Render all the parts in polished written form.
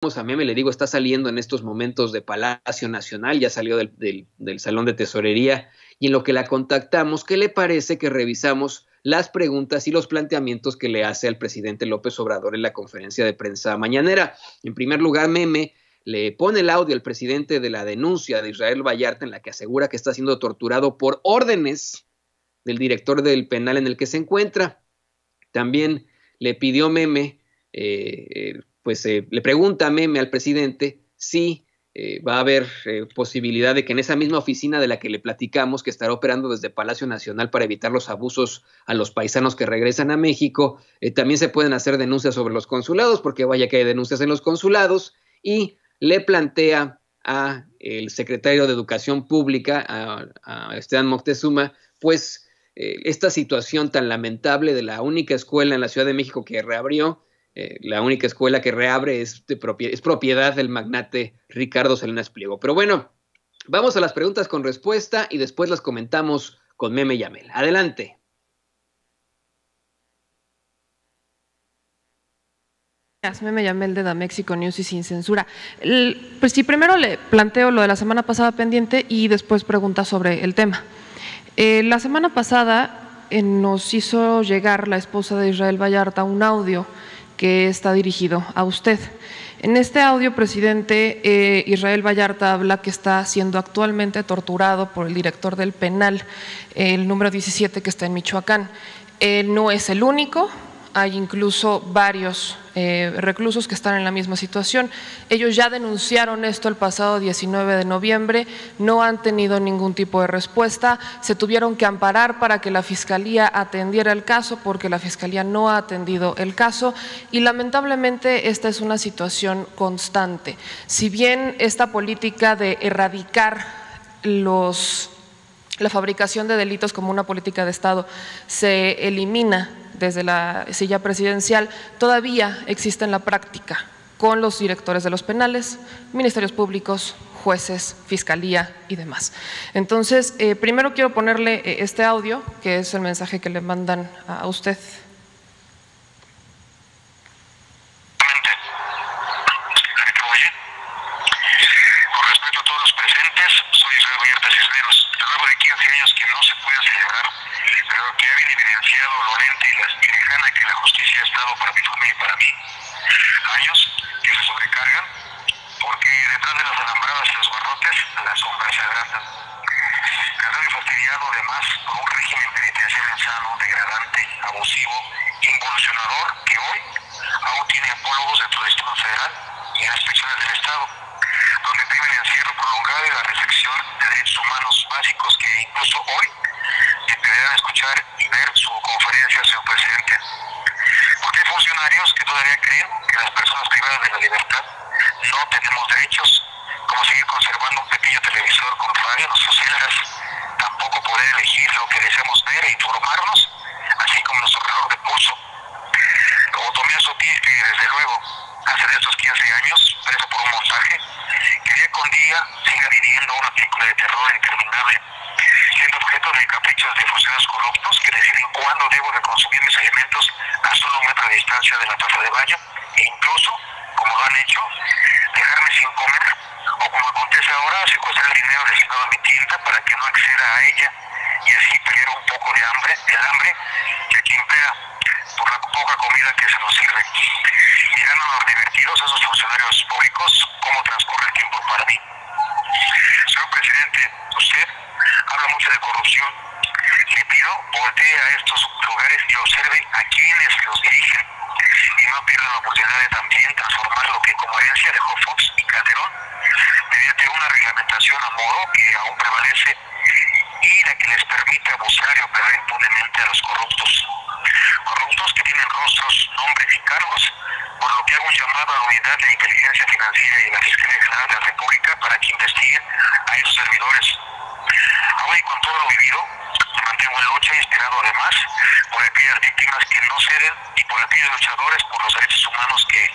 a Meme, le digo, está saliendo en estos momentos de Palacio Nacional, ya salió del Salón de Tesorería, y en lo que la contactamos, ¿qué le parece que revisamos las preguntas y los planteamientos que le hace al presidente López Obrador en la conferencia de prensa mañanera? En primer lugar, Meme le pone el audio al presidente de la denuncia de Israel Vallarta, en la que asegura que está siendo torturado por órdenes del director del penal en el que se encuentra. También le pidió Meme, le pregunta a Meme al presidente si va a haber posibilidad de que en esa misma oficina de la que le platicamos, que estará operando desde Palacio Nacional para evitar los abusos a los paisanos que regresan a México, también se pueden hacer denuncias sobre los consulados, porque vaya que hay denuncias en los consulados, y le plantea a el secretario de Educación Pública, a Esteban Moctezuma, pues esta situación tan lamentable de la única escuela en la Ciudad de México que reabrió. La única escuela que reabre es propiedad del magnate Ricardo Salinas Pliego. Pero bueno, vamos a las preguntas con respuesta y después las comentamos con Meme Yamel. Adelante. Meme Yamel de Da México News y Sin Censura. Pues sí, primero le planteo lo de la semana pasada pendiente y después pregunta sobre el tema. La semana pasada nos hizo llegar la esposa de Israel Vallarta un audio que está dirigido a usted. En este audio, presidente, Israel Vallarta habla que está siendo actualmente torturado por el director del penal, el número 17, que está en Michoacán. Él no es el único, hay incluso varios reclusos que están en la misma situación. Ellos ya denunciaron esto el pasado 19 de noviembre, no han tenido ningún tipo de respuesta, se tuvieron que amparar para que la Fiscalía atendiera el caso, porque la Fiscalía no ha atendido el caso y lamentablemente esta es una situación constante. Si bien esta política de erradicar la fabricación de delitos como una política de Estado se elimina desde la silla presidencial, todavía existe en la práctica con los directores de los penales, ministerios públicos, jueces, fiscalía y demás. Entonces, primero quiero ponerle este audio, que es el mensaje que le mandan a usted. Que la justicia ha estado para mi familia y para mí, años que se sobrecargan, porque detrás de las alambradas y los barrotes las sombras se agrandan. Cansado y fastidiado además por un régimen penitenciario insano, degradante, abusivo, involucionador, que hoy aún tiene apólogos dentro del Distrito Federal y en las prisiones del Estado, donde prima el encierro prolongado y la restricción de derechos humanos básicos que incluso hoy deberán escuchar y ver su conferencia, señor presidente. Porque hay funcionarios que todavía creen que las personas privadas de la libertad no tenemos derechos, como seguir conservando un pequeño televisor con radio en nuestras celdas, tampoco poder elegir lo que deseamos ver e informarnos, así como nuestro reloj de pulso. Otomía Sotil, que desde luego hace de estos 15 años, preso por un montaje, que día con día siga viviendo una película de terror interminable, siendo objeto de caprichos de funcionarios corruptos que deciden cuándo debo de consumir mis alimentos a solo un metro de distancia de la taza de baño e incluso, como lo han hecho, dejarme sin comer o, como acontece ahora, secuestrar el dinero destinado a mi tienda para que no acceda a ella y así pelear un poco de hambre, el hambre que aquí impera por la poca comida que se nos sirve. Mirando a los divertidos, a esos funcionarios públicos, cómo transcurre el tiempo para mí. Señor presidente, usted habla mucho de corrupción. Le pido, voltee a estos lugares y observe a quienes los dirigen y no pierdan la oportunidad de también transformar lo que como herencia dejó Fox y Calderón mediante una reglamentación a modo que aún prevalece y la que les permite abusar y operar impunemente a los corruptos. Corruptos que tienen rostros, nombres y cargos, por lo que hago un llamado a la Unidad de Inteligencia Financiera y la Fiscalía General de la República para que investiguen a esos servidores. Aún y con todo lo vivido, me mantengo en lucha, inspirado además por aquellas víctimas que no ceden y por aquellos luchadores por los derechos humanos que,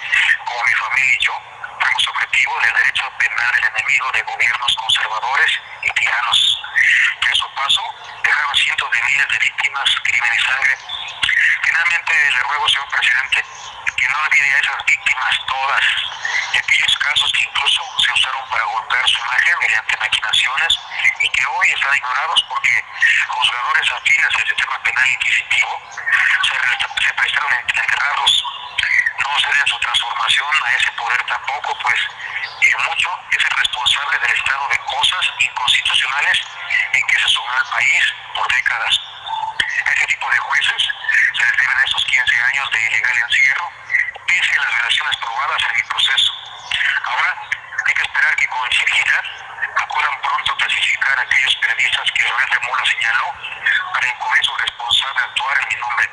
como mi familia y yo, fuimos objetivo del derecho penal del enemigo de gobiernos conservadores y tiranos, que a su paso dejaron cientos de miles de víctimas, crimen y sangre. Finalmente, le ruego, señor presidente, que que no olvide a esas víctimas todas, de aquellos casos que incluso se usaron para golpear su imagen mediante maquinaciones y que hoy están ignorados porque juzgadores afines al sistema penal inquisitivo se prestaron a enterrarlos, no ceden su transformación a ese poder tampoco, pues mucho es el responsable del estado de cosas inconstitucionales en que se sumió el país por décadas. A ese tipo de jueces se les deben estos 15 años de ilegal encierro, pese a las violaciones probadas en el proceso. Ahora hay que esperar que con celeridad acudan pronto a clasificar a aquellos periodistas que Loret de Mola señaló para encubrir su responsable actuar en mi nombre.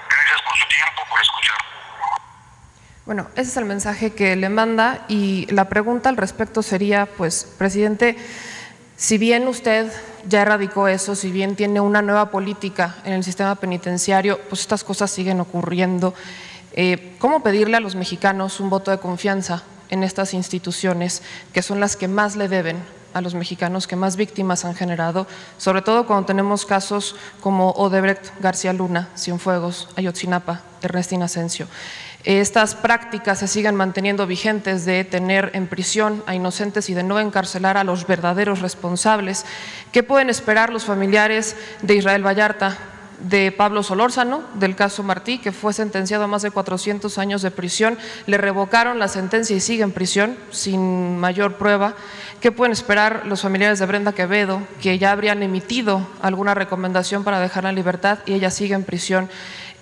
Gracias por su tiempo, por escuchar. Bueno, ese es el mensaje que le manda y la pregunta al respecto sería, pues, presidente, si bien usted ya erradicó eso, si bien tiene una nueva política en el sistema penitenciario, pues estas cosas siguen ocurriendo. ¿Cómo pedirle a los mexicanos un voto de confianza en estas instituciones que son las que más le deben a los mexicanos, que más víctimas han generado, sobre todo cuando tenemos casos como Odebrecht, García Luna, Cienfuegos, Ayotzinapa, Ernestina Asensio? Estas prácticas se siguen manteniendo vigentes de tener en prisión a inocentes y de no encarcelar a los verdaderos responsables. ¿Qué pueden esperar los familiares de Israel Vallarta, de Pablo Solórzano, del caso Martí, que fue sentenciado a más de 400 años de prisión? Le revocaron la sentencia y sigue en prisión sin mayor prueba. ¿Qué pueden esperar los familiares de Brenda Quevedo, que ya habrían emitido alguna recomendación para dejarla en libertad y ella sigue en prisión?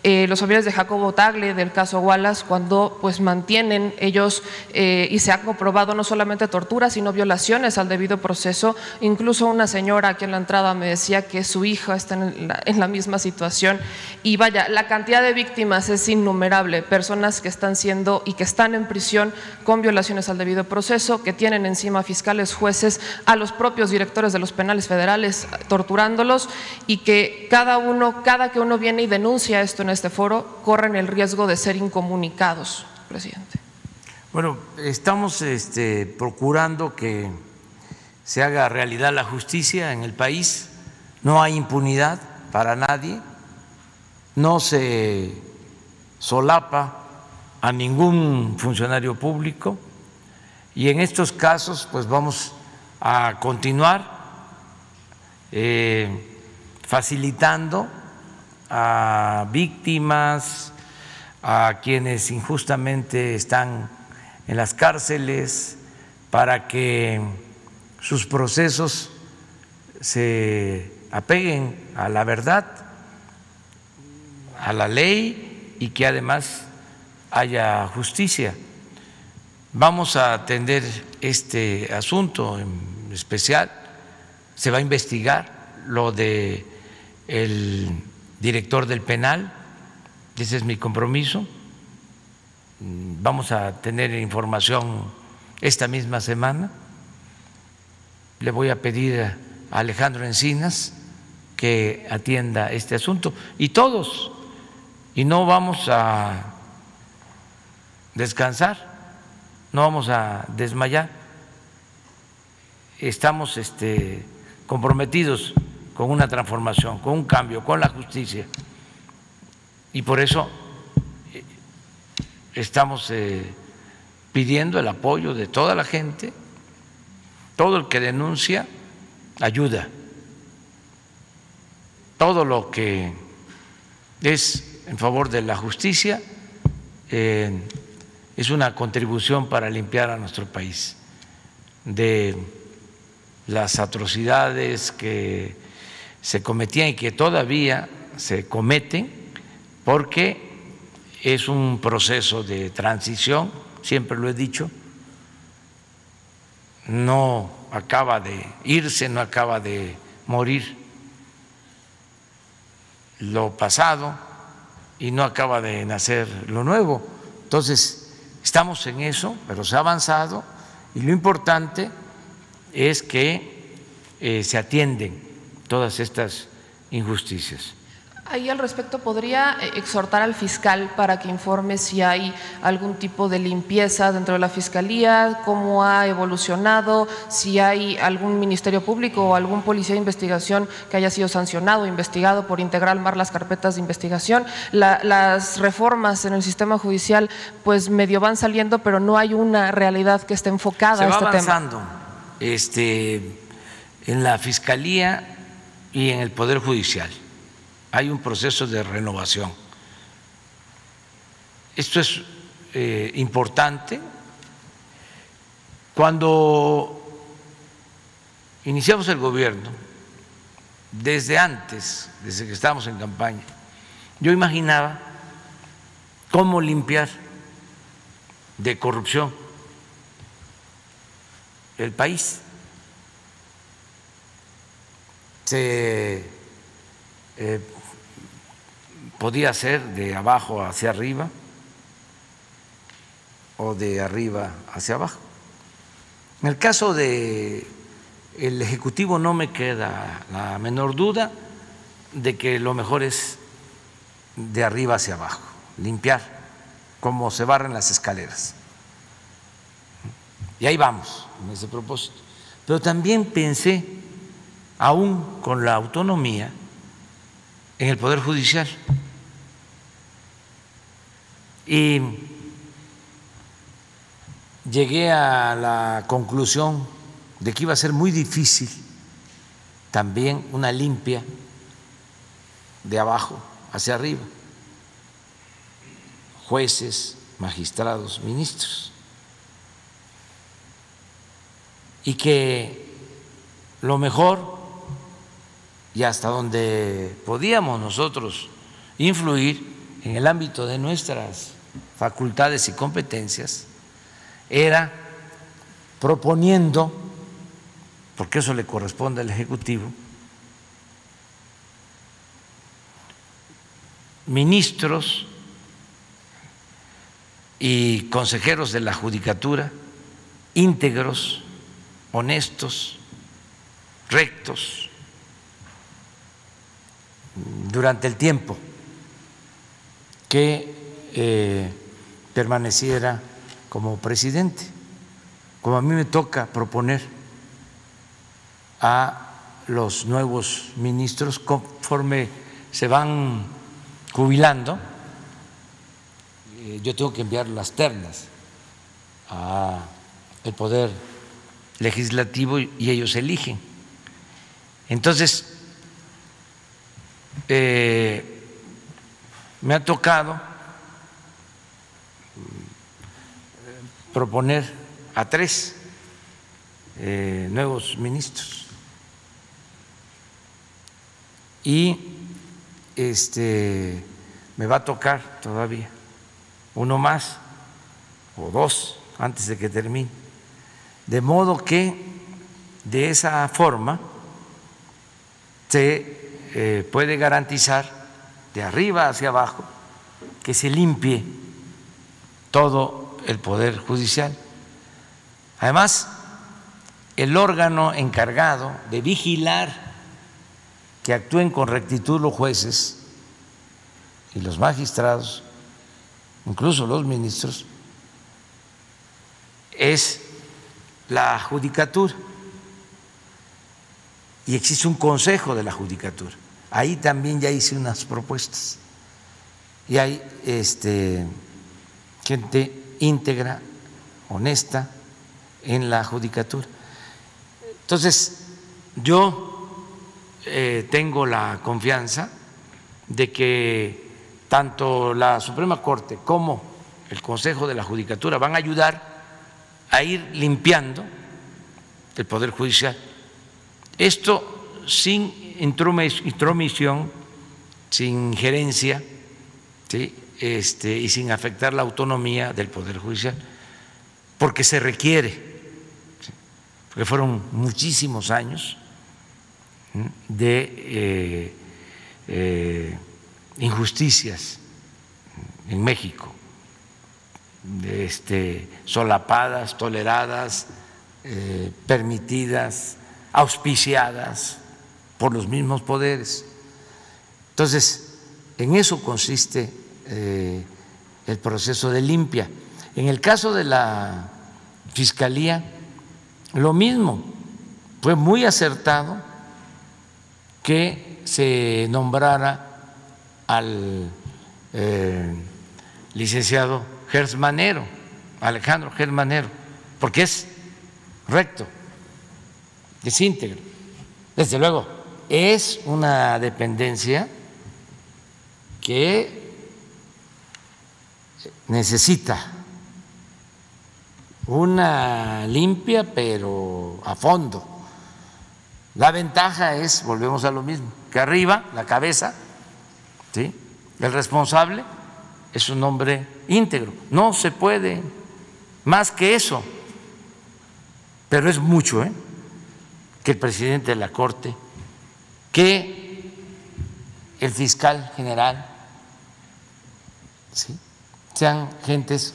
Los familiares de Jacobo Tagle, del caso Wallace, cuando pues mantienen ellos y se ha comprobado no solamente tortura, sino violaciones al debido proceso. Incluso una señora aquí en la entrada me decía que su hija está en la misma situación. Y vaya, la cantidad de víctimas es innumerable, personas que están siendo y que están en prisión con violaciones al debido proceso, que tienen encima fiscales, jueces, a los propios directores de los penales federales torturándolos, y que cada que uno viene y denuncia esto en este foro, corren el riesgo de ser incomunicados, presidente. Bueno, estamos procurando que se haga realidad la justicia en el país. No hay impunidad para nadie, no se solapa a ningún funcionario público, y en estos casos pues vamos a continuar facilitando a víctimas, a quienes injustamente están en las cárceles, para que sus procesos se apeguen a la verdad, a la ley, y que además haya justicia. Vamos a atender este asunto en especial, se va a investigar lo de el director del penal, ese es mi compromiso. Vamos a tener información esta misma semana. Le voy a pedir a Alejandro Encinas que atienda este asunto, y todos, y no vamos a descansar, no vamos a desmayar. Estamos comprometidos con una transformación, con un cambio, con la justicia, y por eso estamos pidiendo el apoyo de toda la gente. Todo el que denuncia ayuda, todo lo que es en favor de la justicia es una contribución para limpiar a nuestro país de las atrocidades que se cometían y que todavía se cometen, porque es un proceso de transición, siempre lo he dicho, no acaba de irse, no acaba de morir lo pasado y no acaba de nacer lo nuevo. Entonces, estamos en eso, pero se ha avanzado, y lo importante es que se atienden todas estas injusticias. Ahí al respecto, ¿podría exhortar al fiscal para que informe si hay algún tipo de limpieza dentro de la Fiscalía, cómo ha evolucionado, si hay algún ministerio público o algún policía de investigación que haya sido sancionado o investigado por integrar mal las carpetas de investigación? Las reformas en el sistema judicial pues medio van saliendo, pero no hay una realidad que esté enfocada a este tema. Se va avanzando en la Fiscalía y en el Poder Judicial. Hay un proceso de renovación. Esto es importante. Cuando iniciamos el gobierno, desde antes, desde que estábamos en campaña, yo imaginaba cómo limpiar de corrupción el país. Podía ser de abajo hacia arriba o de arriba hacia abajo. En el caso de el Ejecutivo no me queda la menor duda de que lo mejor es de arriba hacia abajo, limpiar como se barren las escaleras. Y ahí vamos en ese propósito. Pero también pensé, aún con la autonomía, en el Poder Judicial. Y llegué a la conclusión de que iba a ser muy difícil también una limpia de abajo hacia arriba, jueces, magistrados, ministros, y que lo mejor y hasta donde podíamos nosotros influir en el ámbito de nuestras facultades y competencias era proponiendo, porque eso le corresponde al Ejecutivo, ministros y consejeros de la Judicatura íntegros, honestos, rectos, durante el tiempo que permaneciera como presidente, como a mí me toca proponer a los nuevos ministros conforme se van jubilando. Yo tengo que enviar las ternas al Poder Legislativo y ellos eligen. Entonces, me ha tocado proponer a 3 nuevos ministros y me va a tocar todavía uno más o 2 antes de que termine, de modo que de esa forma se puede garantizar de arriba hacia abajo que se limpie todo el Poder Judicial. Además, el órgano encargado de vigilar que actúen con rectitud los jueces y los magistrados, incluso los ministros, es la Judicatura, y existe un consejo de la Judicatura. Ahí también ya hice unas propuestas y hay gente íntegra, honesta en la Judicatura. Entonces, yo tengo la confianza de que tanto la Suprema Corte como el Consejo de la Judicatura van a ayudar a ir limpiando el Poder Judicial. Esto sin intromisión, sin injerencia, ¿sí? Y sin afectar la autonomía del Poder Judicial, porque se requiere, ¿sí? Porque fueron muchísimos años de injusticias en México, solapadas, toleradas, permitidas, auspiciadas por los mismos poderes. Entonces, en eso consiste el proceso de limpia. En el caso de la Fiscalía, lo mismo, fue muy acertado que se nombrara al licenciado Gersmanero, Alejandro Gersmanero, porque es recto, es íntegro. Desde luego, es una dependencia que necesita una limpia, pero a fondo. La ventaja es, volvemos a lo mismo, que arriba, la cabeza, ¿sí?, el responsable es un hombre íntegro. No se puede más que eso, pero es mucho, que el presidente de la Corte, que el fiscal general, ¿sí?, sean gentes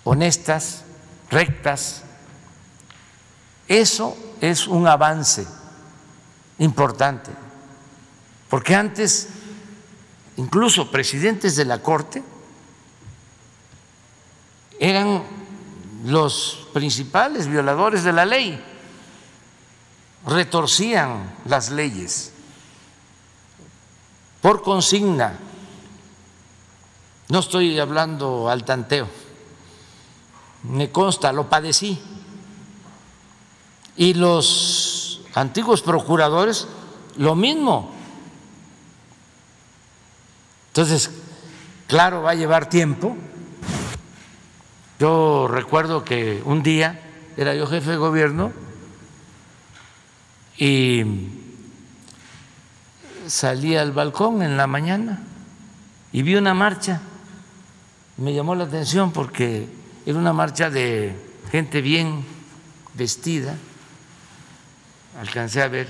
honestas, rectas. Eso es un avance importante, porque antes incluso presidentes de la Corte eran los principales violadores de la ley, retorcían las leyes por consigna. No estoy hablando al tanteo, me consta, lo padecí. Y los antiguos procuradores, lo mismo. Entonces, claro, va a llevar tiempo. Yo recuerdo que un día era yo jefe de gobierno y salí al balcón en la mañana y vi una marcha. Me llamó la atención porque era una marcha de gente bien vestida. Alcancé a ver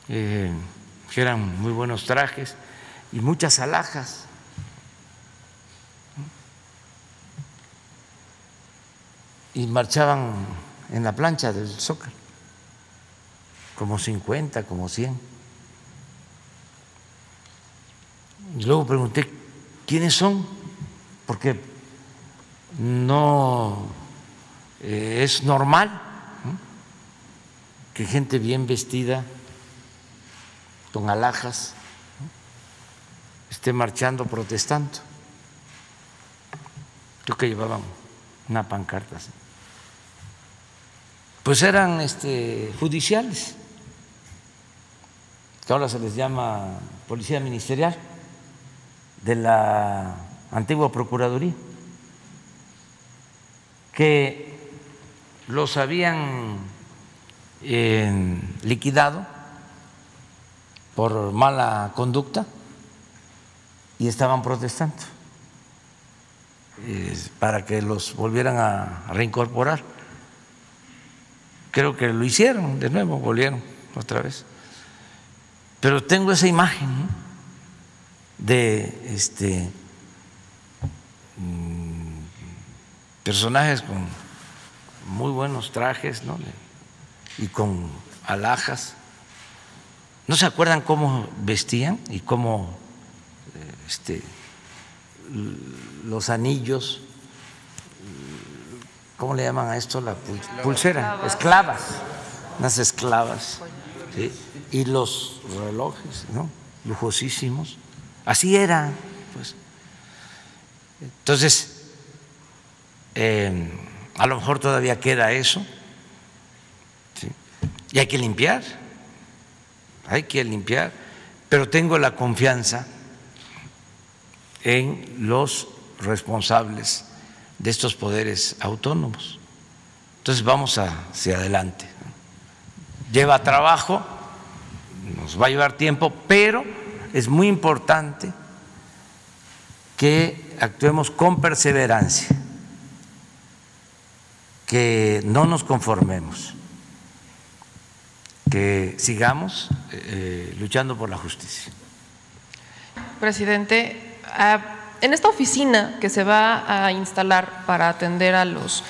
que eran muy buenos trajes y muchas alhajas. Y marchaban en la plancha del Zócalo, como 50, como 100. Y luego pregunté, ¿quiénes son? Porque no es normal que gente bien vestida, con alhajas, esté marchando, protestando. Creo que llevaban una pancarta así. Pues eran judiciales, que ahora se les llama policía ministerial, de la antigua Procuraduría, que los habían liquidado por mala conducta y estaban protestando para que los volvieran a reincorporar. Creo que lo hicieron de nuevo, volvieron otra vez. Pero tengo esa imagen, ¿no?, de personajes con muy buenos trajes, ¿no?, y con alhajas. ¿No se acuerdan cómo vestían y cómo los anillos, ¿cómo le llaman a esto? La pulsera, esclavas, unas esclavas, ¿sí?, y los relojes, ¿no?, lujosísimos. Así era, pues. Entonces, a lo mejor todavía queda eso, ¿sí?, y hay que limpiar, pero tengo la confianza en los responsables de estos poderes autónomos. Entonces vamos hacia adelante. Lleva trabajo, nos va a llevar tiempo, pero es muy importante que actuemos con perseverancia, que no nos conformemos, que sigamos luchando por la justicia. Presidente, en esta oficina que se va a instalar para atender a los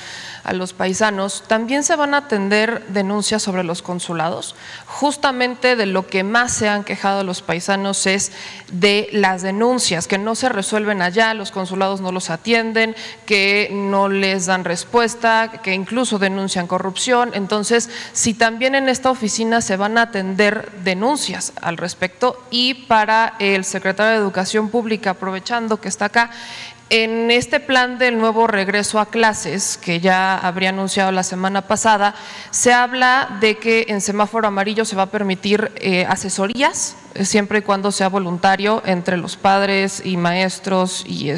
a los paisanos, también se van a atender denuncias sobre los consulados. Justamente de lo que más se han quejado los paisanos es de las denuncias, que no se resuelven allá, los consulados no los atienden, que no les dan respuesta, que incluso denuncian corrupción. Entonces, si también en esta oficina se van a atender denuncias al respecto. Y para el secretario de Educación Pública, aprovechando que está acá, en este plan del nuevo regreso a clases, que ya habría anunciado la semana pasada, se habla de que en semáforo amarillo se va a permitir asesorías, siempre y cuando sea voluntario entre los padres y maestros y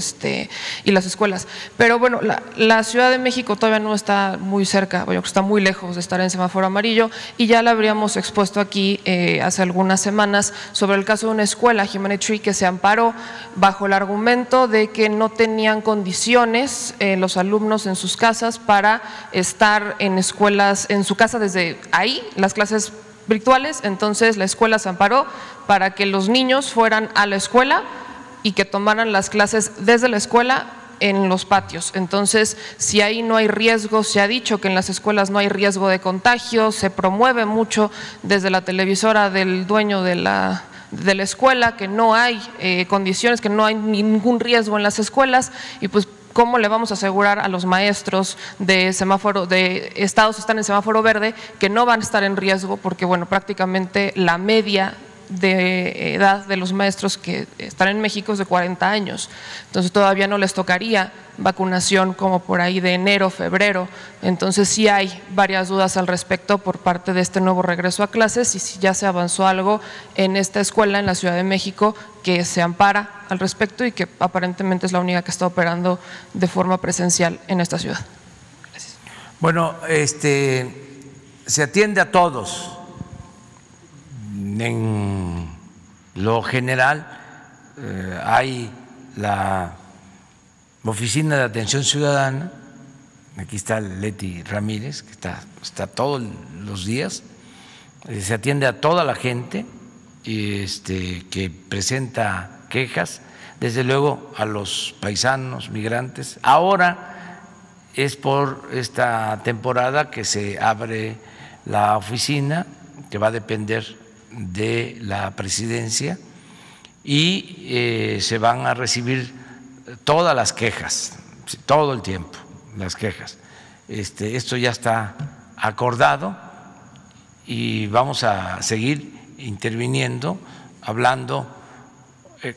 las escuelas. Pero bueno, la Ciudad de México todavía no está muy cerca, bueno, está muy lejos de estar en semáforo amarillo, y ya la habríamos expuesto aquí hace algunas semanas sobre el caso de una escuela, Humanity, que se amparó bajo el argumento de que no tenían condiciones los alumnos en sus casas para estar en escuelas, en su casa desde ahí, las clases virtuales. Entonces la escuela se amparó para que los niños fueran a la escuela y que tomaran las clases desde la escuela en los patios. Entonces, si ahí no hay riesgo, se ha dicho que en las escuelas no hay riesgo de contagio, se promueve mucho desde la televisora del dueño de la escuela que no hay condiciones, que no hay ningún riesgo en las escuelas, y pues ¿cómo le vamos a asegurar a los maestros de estados que están en semáforo verde que no van a estar en riesgo? Porque bueno, prácticamente la media de edad de los maestros que están en México es de 40 años, entonces todavía no les tocaría vacunación como por ahí de enero, febrero. Entonces sí hay varias dudas al respecto por parte de este nuevo regreso a clases, y si ya se avanzó algo en esta escuela en la Ciudad de México que se ampara al respecto y que aparentemente es la única que está operando de forma presencial en esta ciudad. Gracias. Bueno, se atiende a todos. En lo general hay la Oficina de Atención Ciudadana, aquí está Leti Ramírez, que está todos los días, se atiende a toda la gente que presenta quejas, desde luego a los paisanos, migrantes. Ahora es por esta temporada que se abre la oficina, que va a depender de la presidencia, y se van a recibir todas las quejas, todo el tiempo, las quejas. Esto ya está acordado y vamos a seguir interviniendo, hablando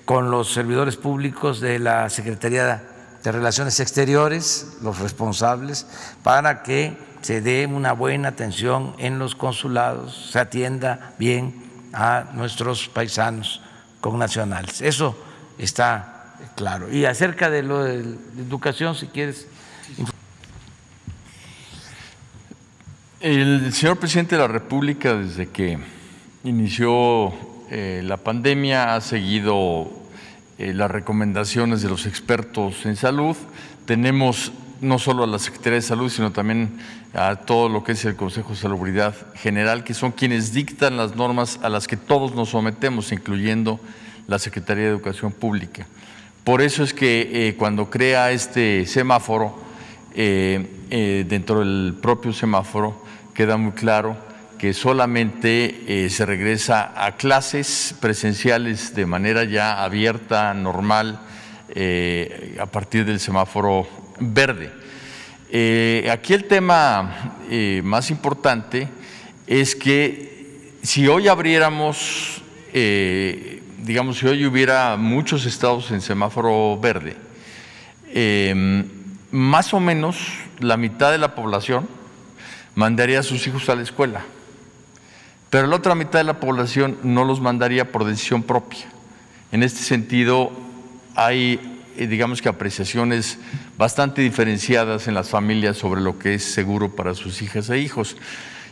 con los servidores públicos de la Secretaría de Relaciones Exteriores, los responsables, para que se dé una buena atención en los consulados, se atienda bien a nuestros paisanos connacionales. Eso está claro. Y acerca de lo de educación, si quieres. El señor presidente de la República, desde que inició la pandemia, ha seguido las recomendaciones de los expertos en salud. Tenemos no solo a la Secretaría de Salud, sino también a todo lo que es el Consejo de Salubridad General, que son quienes dictan las normas a las que todos nos sometemos, incluyendo la Secretaría de Educación Pública. Por eso es que cuando crea este semáforo, dentro del propio semáforo queda muy claro que solamente se regresa a clases presenciales de manera ya abierta, normal, a partir del semáforo verde. Aquí el tema más importante es que si hoy abriéramos, digamos, si hoy hubiera muchos estados en semáforo verde, más o menos la mitad de la población mandaría a sus hijos a la escuela, pero la otra mitad de la población no los mandaría por decisión propia. En este sentido, hay digamos que apreciaciones bastante diferenciadas en las familias sobre lo que es seguro para sus hijas e hijos,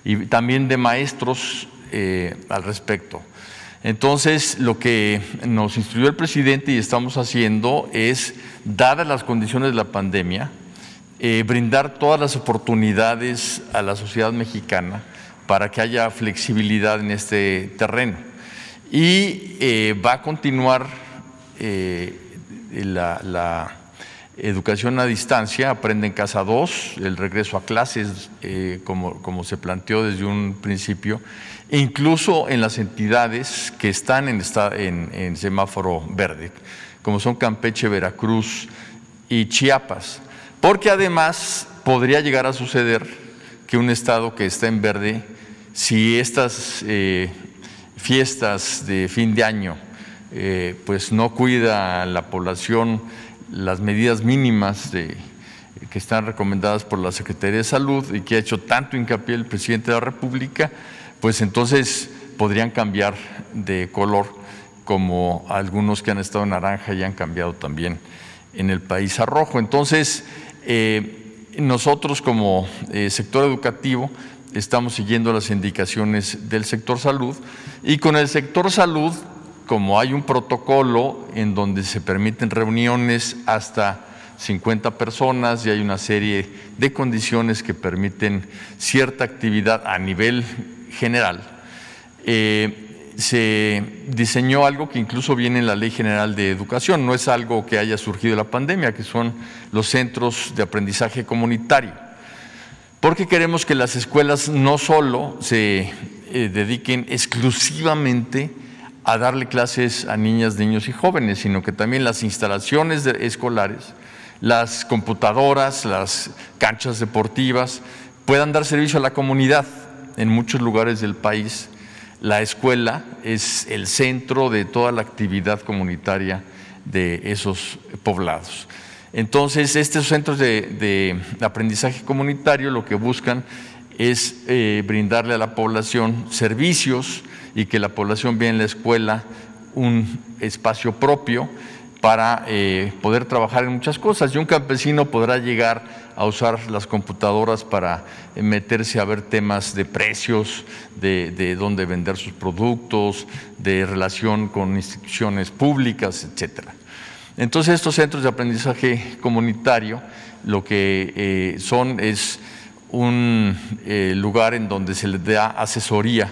y también de maestros al respecto. Entonces, lo que nos instruyó el presidente y estamos haciendo es, dadas las condiciones de la pandemia, brindar todas las oportunidades a la sociedad mexicana para que haya flexibilidad en este terreno. Y va a continuar educación a distancia, Aprende en Casa 2, el regreso a clases, como se planteó desde un principio, e incluso en las entidades que están en semáforo verde, como son Campeche, Veracruz y Chiapas, porque además podría llegar a suceder que un estado que está en verde, si estas fiestas de fin de año pues no cuida a la población las medidas mínimas que están recomendadas por la Secretaría de Salud y que ha hecho tanto hincapié el presidente de la República, pues entonces podrían cambiar de color, como algunos que han estado en naranja y han cambiado también en el país a rojo. Entonces, nosotros como sector educativo estamos siguiendo las indicaciones del sector salud, y con el sector salud, como hay un protocolo en donde se permiten reuniones hasta 50 personas y hay una serie de condiciones que permiten cierta actividad a nivel general, se diseñó algo que incluso viene en la Ley General de Educación, no es algo que haya surgido de la pandemia, que son los centros de aprendizaje comunitario, porque queremos que las escuelas no solo se dediquen exclusivamente a darle clases a niñas, niños y jóvenes, sino que también las instalaciones escolares, las computadoras, las canchas deportivas puedan dar servicio a la comunidad. En muchos lugares del país la escuela es el centro de toda la actividad comunitaria de esos poblados. Entonces, estos centros de aprendizaje comunitario lo que buscan es brindarle a la población servicios y que la población vea en la escuela un espacio propio para poder trabajar en muchas cosas. Y un campesino podrá llegar a usar las computadoras para meterse a ver temas de precios, de dónde vender sus productos, de relación con instituciones públicas, etcétera. Entonces, estos centros de aprendizaje comunitario lo que son es un lugar en donde se les da asesoría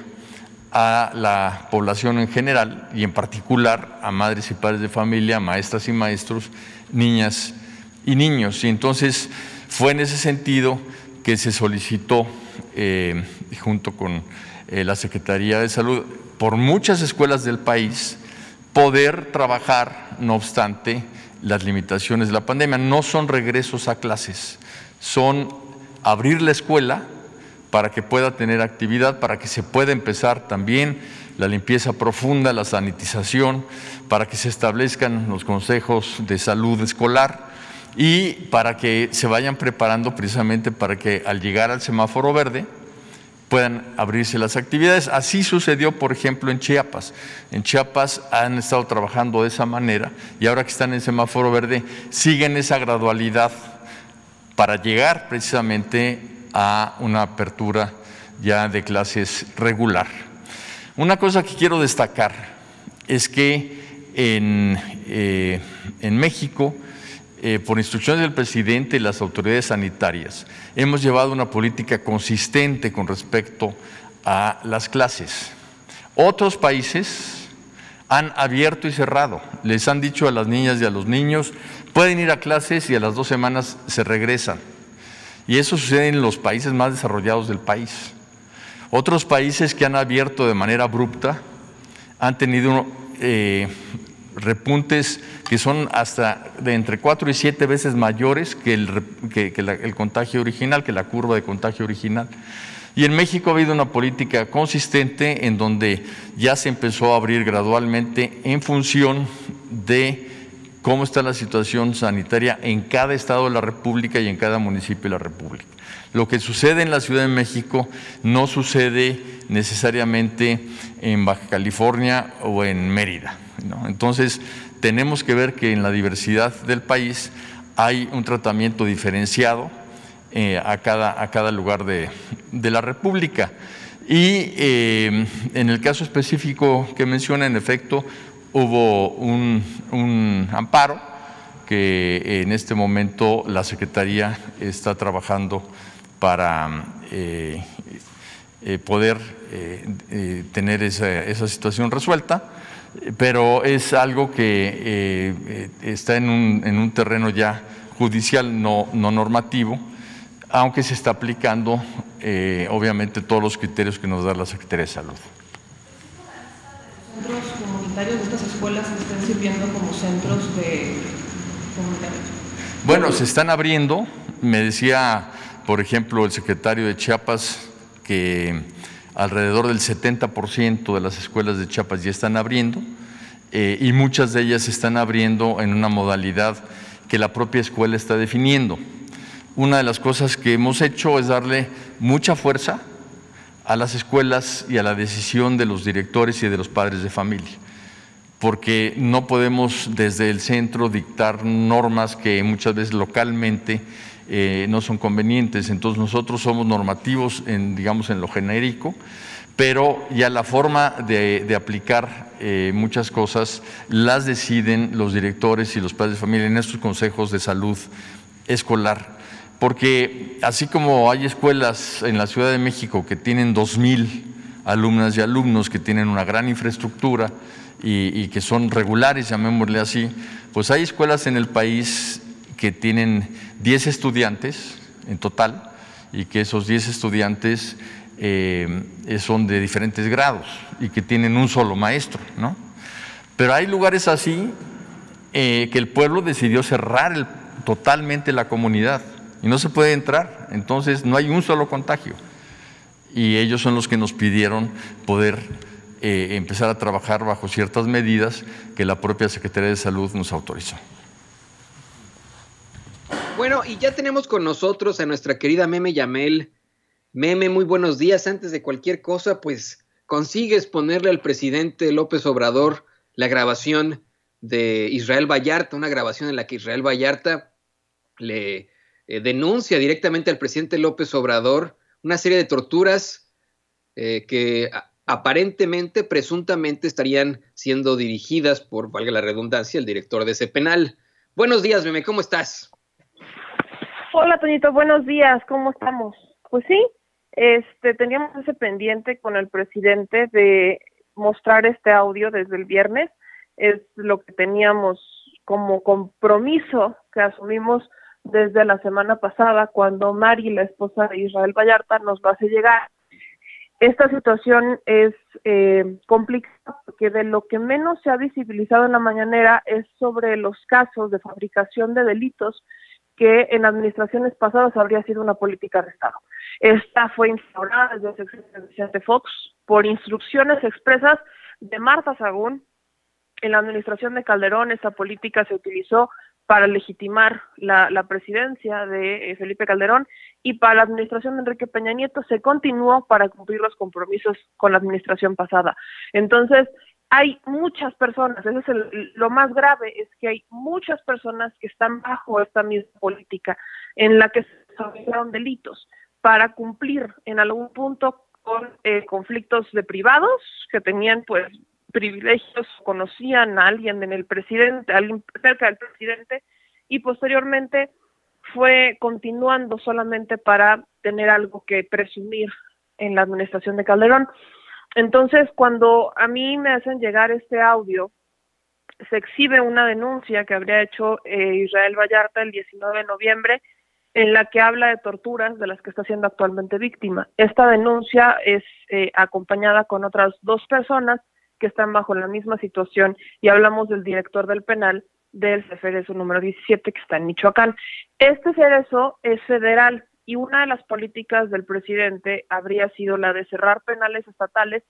a la población en general y en particular a madres y padres de familia, maestras y maestros, niñas y niños. Y entonces fue en ese sentido que se solicitó, junto con la Secretaría de Salud, por muchas escuelas del país, poder trabajar, no obstante las limitaciones de la pandemia. No son regresos a clases, son abrir la escuela para que pueda tener actividad, para que se pueda empezar también la limpieza profunda, la sanitización, para que se establezcan los consejos de salud escolar y para que se vayan preparando precisamente para que al llegar al semáforo verde puedan abrirse las actividades. Así sucedió, por ejemplo, en Chiapas. En Chiapas han estado trabajando de esa manera y ahora que están en semáforo verde siguen esa gradualidad para llegar precisamente a una apertura ya de clases regular. Una cosa que quiero destacar es que en México, por instrucciones del presidente y las autoridades sanitarias, hemos llevado una política consistente con respecto a las clases. Otros países han abierto y cerrado, les han dicho a las niñas y a los niños, pueden ir a clases y a las 2 semanas se regresan. Y eso sucede en los países más desarrollados del país. Otros países que han abierto de manera abrupta han tenido repuntes que son hasta de entre 4 y 7 veces mayores que el contagio original, que la curva de contagio original. Y en México ha habido una política consistente en donde ya se empezó a abrir gradualmente en función de cómo está la situación sanitaria en cada estado de la República y en cada municipio de la República. Lo que sucede en la Ciudad de México no sucede necesariamente en Baja California o en Mérida, ¿no? Entonces, tenemos que ver que en la diversidad del país hay un tratamiento diferenciado a cada lugar de la República. Y en el caso específico que menciona, en efecto, hubo un amparo que en este momento la Secretaría está trabajando para poder tener esa situación resuelta, pero es algo que está en un terreno ya judicial, no normativo, aunque se está aplicando obviamente todos los criterios que nos da la Secretaría de Salud. ¿Centros comunitarios de estas escuelas están sirviendo como centros comunitarios? Bueno, se están abriendo. Me decía, por ejemplo, el secretario de Chiapas que alrededor del 70% de las escuelas de Chiapas ya están abriendo y muchas de ellas se están abriendo en una modalidad que la propia escuela está definiendo. Una de las cosas que hemos hecho es darle mucha fuerza a las escuelas y a la decisión de los directores y de los padres de familia, porque no podemos desde el centro dictar normas que muchas veces localmente no son convenientes. Entonces nosotros somos normativos digamos en lo genérico, pero ya la forma de aplicar muchas cosas las deciden los directores y los padres de familia en estos consejos de salud escolar. Porque así como hay escuelas en la Ciudad de México que tienen 2,000 alumnas y alumnos, que tienen una gran infraestructura y que son regulares, llamémosle así, pues hay escuelas en el país que tienen 10 estudiantes en total y que esos 10 estudiantes son de diferentes grados y que tienen un solo maestro, ¿no? Pero hay lugares así que el pueblo decidió cerrar totalmente la comunidad y no se puede entrar, entonces no hay un solo contagio. Y ellos son los que nos pidieron poder empezar a trabajar bajo ciertas medidas que la propia Secretaría de Salud nos autorizó. Bueno, y ya tenemos con nosotros a nuestra querida Meme Yamel. Meme, muy buenos días. Antes de cualquier cosa, pues consigues ponerle al presidente López Obrador la grabación de Israel Vallarta, una grabación en la que Israel Vallarta le denuncia directamente al presidente López Obrador una serie de torturas que aparentemente, presuntamente estarían siendo dirigidas por, valga la redundancia, el director de ese penal. Buenos días, Meme, ¿cómo estás? Hola, Toñito, buenos días, ¿cómo estamos? Pues sí, teníamos ese pendiente con el presidente de mostrar este audio desde el viernes, es lo que teníamos como compromiso que asumimos desde la semana pasada, cuando Mari, la esposa de Israel Vallarta, nos va a hacer llegar. Esta situación es complicada porque de lo que menos se ha visibilizado en la mañanera es sobre los casos de fabricación de delitos que en administraciones pasadas habría sido una política de Estado. Esta fue instaurada desde el sexenio de Vicente Fox por instrucciones expresas de Marta Sagún. En la administración de Calderón esa política se utilizó para legitimar la presidencia de Felipe Calderón, y para la administración de Enrique Peña Nieto se continuó para cumplir los compromisos con la administración pasada. Entonces, hay muchas personas, eso es lo más grave, es que hay muchas personas que están bajo esta misma política en la que se fabricaron delitos para cumplir en algún punto con conflictos de privados que tenían pues privilegios, conocían a alguien en el presidente, alguien cerca del presidente, y posteriormente fue continuando solamente para tener algo que presumir en la administración de Calderón. Entonces, cuando a mí me hacen llegar este audio, se exhibe una denuncia que habría hecho Israel Vallarta el 19 de noviembre, en la que habla de torturas de las que está siendo actualmente víctima. Esta denuncia es acompañada con otras 2 personas que están bajo la misma situación, y hablamos del director del penal del Ceferezo número 17, que está en Michoacán. Este Cerezo es federal, y una de las políticas del presidente habría sido la de cerrar penales estatales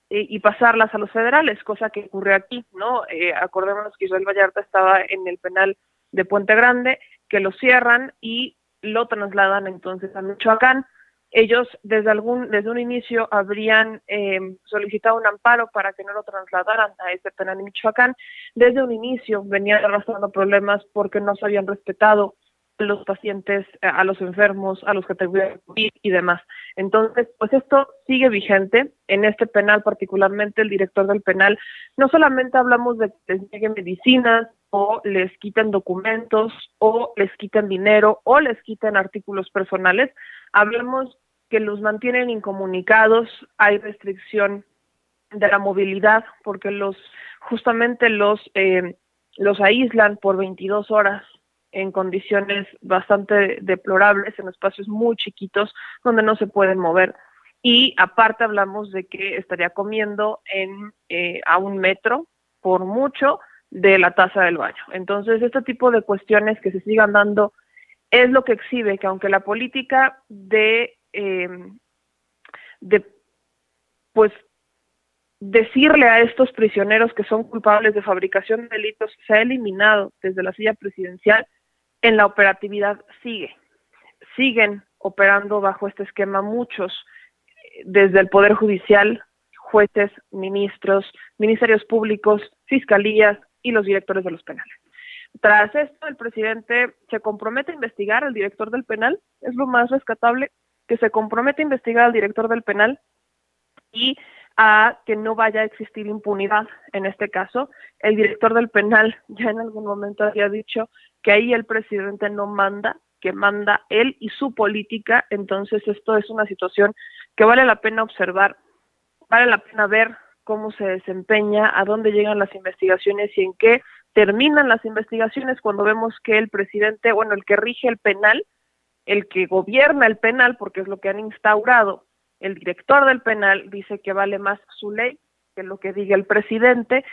y pasarlas a los federales, cosa que ocurre aquí, ¿no? Acordémonos que Israel Vallarta estaba en el penal de Puente Grande, que lo cierran y lo trasladan entonces a Michoacán. Ellos desde un inicio habrían solicitado un amparo para que no lo trasladaran a este penal en Michoacán. Desde un inicio venían arrastrando problemas porque no se habían respetado a los pacientes, a los enfermos, a los que tuvieron COVID y demás. Entonces, pues esto sigue vigente. En este penal particularmente, el director del penal, no solamente hablamos de que les lleguen medicinas, o les quiten documentos, o les quiten dinero, o les quiten artículos personales, hablamos que los mantienen incomunicados, hay restricción de la movilidad, porque justamente los aíslan por 22 horas en condiciones bastante deplorables, en espacios muy chiquitos donde no se pueden mover. Y aparte hablamos de que estaría comiendo a 1 metro, por mucho, de la taza del baño. Entonces, este tipo de cuestiones que se sigan dando es lo que exhibe que aunque la política pues decirle a estos prisioneros que son culpables de fabricación de delitos se ha eliminado desde la silla presidencial, en la operatividad siguen operando bajo este esquema muchos, desde el Poder Judicial, jueces, ministros, ministerios públicos, fiscalías y los directores de los penales. Tras esto, el presidente se compromete a investigar al director del penal, es lo más rescatable, que se compromete a investigar al director del penal y a que no vaya a existir impunidad en este caso. El director del penal ya en algún momento había dicho que ahí el presidente no manda, que manda él y su política. Entonces esto es una situación que vale la pena observar, vale la pena ver cómo se desempeña, a dónde llegan las investigaciones y en qué terminan las investigaciones cuando vemos que el presidente, bueno, el que rige el penal, el que gobierna el penal, porque es lo que han instaurado, el director del penal dice que vale más su ley que lo que diga el presidente,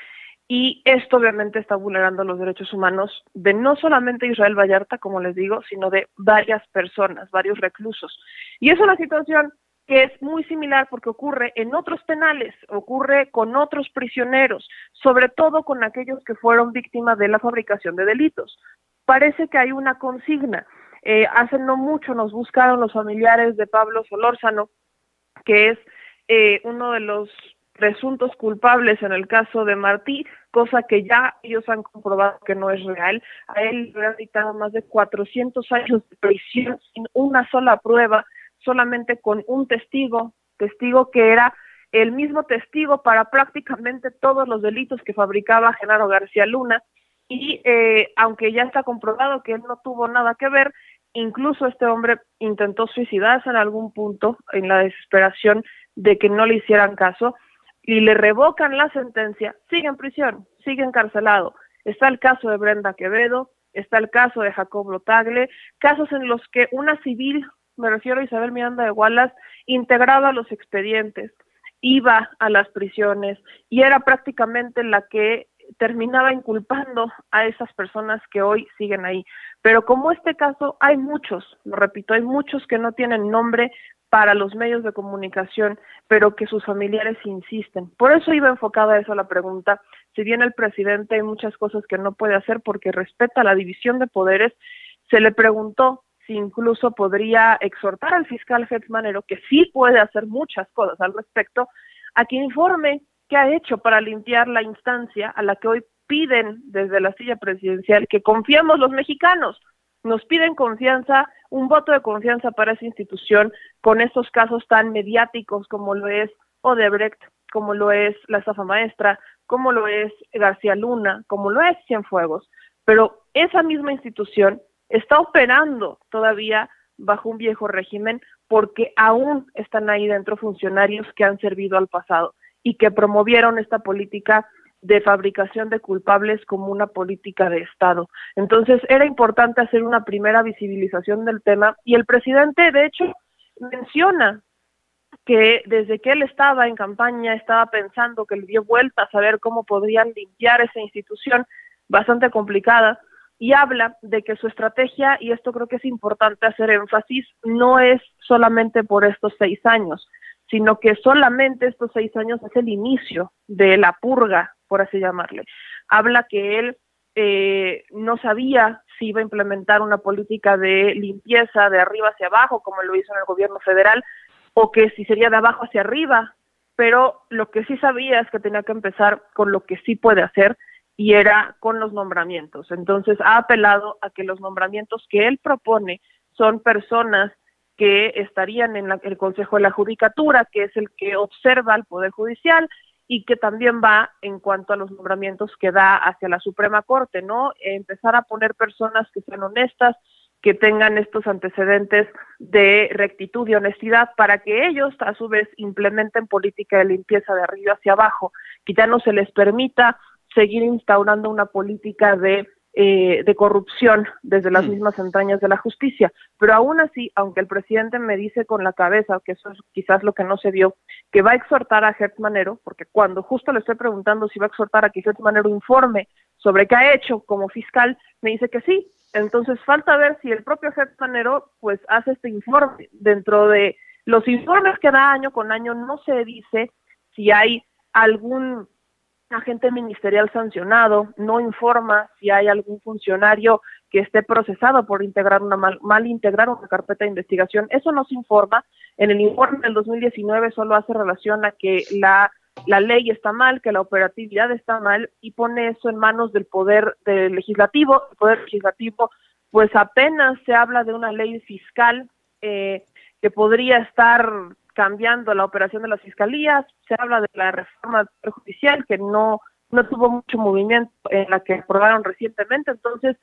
y esto obviamente está vulnerando los derechos humanos de no solamente Israel Vallarta, como les digo, sino de varias personas, varios reclusos. Y es una situación que es muy similar porque ocurre en otros penales, ocurre con otros prisioneros, sobre todo con aquellos que fueron víctimas de la fabricación de delitos. Parece que hay una consigna. Hace no mucho nos buscaron los familiares de Pablo Solórzano, que es uno de los presuntos culpables en el caso de Martí, cosa que ya ellos han comprobado que no es real. A él le han dictado más de 400 años de prisión sin una sola prueba, solamente con un testigo que era el mismo testigo para prácticamente todos los delitos que fabricaba Genaro García Luna, y aunque ya está comprobado que él no tuvo nada que ver, incluso este hombre intentó suicidarse en algún punto en la desesperación de que no le hicieran caso, y le revocan la sentencia, sigue en prisión, sigue encarcelado. Está el caso de Brenda Quevedo, está el caso de Jacobo Tagle, casos en los que una civil, me refiero a Isabel Miranda de Wallace, integraba los expedientes, iba a las prisiones y era prácticamente la que terminaba inculpando a esas personas que hoy siguen ahí. Pero como este caso, hay muchos, lo repito, hay muchos que no tienen nombre para los medios de comunicación, pero que sus familiares insisten. Por eso iba enfocada a eso la pregunta. Si bien el presidente hay muchas cosas que no puede hacer porque respeta la división de poderes, se le preguntó si incluso podría exhortar al fiscal Gertz Manero, que sí puede hacer muchas cosas al respecto, a que informe qué ha hecho para limpiar la instancia a la que hoy piden desde la silla presidencial que confiemos los mexicanos. Nos piden confianza, un voto de confianza para esa institución con estos casos tan mediáticos como lo es Odebrecht, como lo es la estafa maestra, como lo es García Luna, como lo es Cienfuegos. Pero esa misma institución está operando todavía bajo un viejo régimen porque aún están ahí dentro funcionarios que han servido al pasado y que promovieron esta política de fabricación de culpables como una política de Estado. Entonces era importante hacer una primera visibilización del tema, y el presidente de hecho menciona que desde que él estaba en campaña estaba pensando, que le dio vueltas a ver cómo podrían limpiar esa institución bastante complicada, y habla de que su estrategia, y esto creo que es importante hacer énfasis, no es solamente por estos 6 años, sino que solamente estos 6 años es el inicio de la purga, por así llamarle. Habla que él no sabía si iba a implementar una política de limpieza de arriba hacia abajo, como lo hizo en el gobierno federal, o que si sería de abajo hacia arriba, pero lo que sí sabía es que tenía que empezar con lo que sí puede hacer, y era con los nombramientos. Entonces ha apelado a que los nombramientos que él propone son personas que estarían en el Consejo de la Judicatura, que es el que observa al Poder Judicial, y que también va en cuanto a los nombramientos que da hacia la Suprema Corte, ¿no? Empezar a poner personas que sean honestas, que tengan estos antecedentes de rectitud y honestidad, para que ellos a su vez implementen política de limpieza de arriba hacia abajo, que ya no se les permita seguir instaurando una política de de corrupción desde las mismas entrañas de la justicia. Pero aún así, aunque el presidente me dice con la cabeza, que eso es quizás lo que no se vio, que va a exhortar a Gertz Manero, porque cuando justo le estoy preguntando si va a exhortar a que Gertz Manero informe sobre qué ha hecho como fiscal, me dice que sí. Entonces falta ver si el propio Gertz Manero pues hace este informe. Dentro de los informes que da año con año no se dice si hay algún agente ministerial sancionado, no informa si hay algún funcionario que esté procesado por integrar mal integrar una carpeta de investigación. Eso no se informa. En el informe del 2019 solo hace relación a que la ley está mal, que la operatividad está mal, y pone eso en manos del poder del legislativo. El poder legislativo, pues apenas se habla de una ley fiscal que podría estar cambiando la operación de las fiscalías. Se habla de la reforma judicial que no tuvo mucho movimiento en la que aprobaron recientemente. Entonces,